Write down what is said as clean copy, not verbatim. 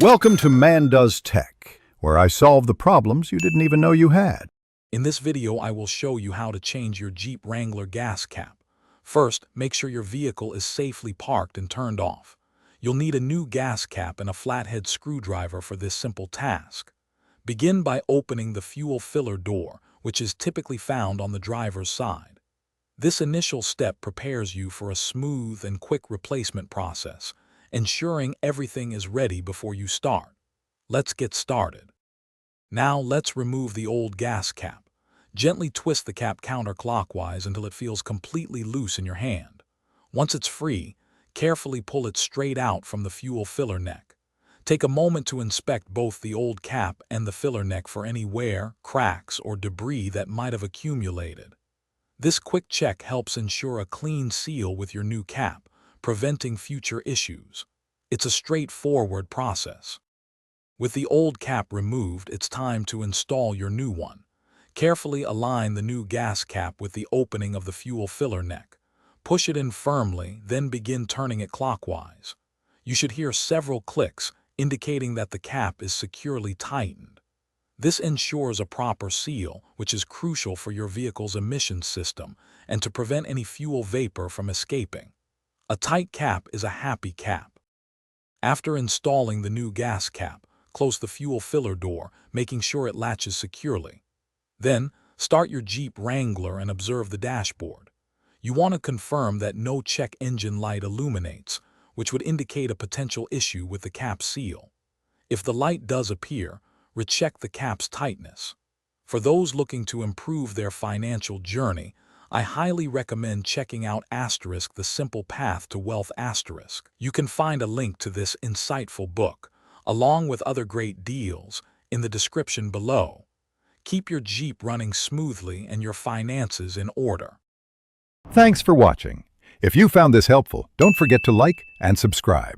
Welcome to Man Does Tech, where I solve the problems you didn't even know you had. In this video, I will show you how to change your Jeep Wrangler gas cap. First, make sure your vehicle is safely parked and turned off. You'll need a new gas cap and a flathead screwdriver for this simple task. Begin by opening the fuel filler door, which is typically found on the driver's side. This initial step prepares you for a smooth and quick replacement process, ensuring everything is ready before you start. Let's get started. Now let's remove the old gas cap. Gently twist the cap counterclockwise until it feels completely loose in your hand. Once it's free, carefully pull it straight out from the fuel filler neck. Take a moment to inspect both the old cap and the filler neck for any wear, cracks, or debris that might have accumulated. This quick check helps ensure a clean seal with your new cap, preventing future issues. It's a straightforward process. With the old cap removed, it's time to install your new one. Carefully align the new gas cap with the opening of the fuel filler neck. Push it in firmly, then begin turning it clockwise. You should hear several clicks, indicating that the cap is securely tightened. This ensures a proper seal, which is crucial for your vehicle's emissions system and to prevent any fuel vapor from escaping. A tight cap is a happy cap. After installing the new gas cap, close the fuel filler door, making sure it latches securely. Then, start your Jeep Wrangler and observe the dashboard. You want to confirm that no check engine light illuminates, which would indicate a potential issue with the cap seal. If the light does appear, recheck the cap's tightness. For those looking to improve their financial journey, I highly recommend checking out The Simple Path to Wealth. You can find a link to this insightful book, along with other great deals, in the description below. Keep your Jeep running smoothly and your finances in order. Thanks for watching. If you found this helpful, don't forget to like and subscribe.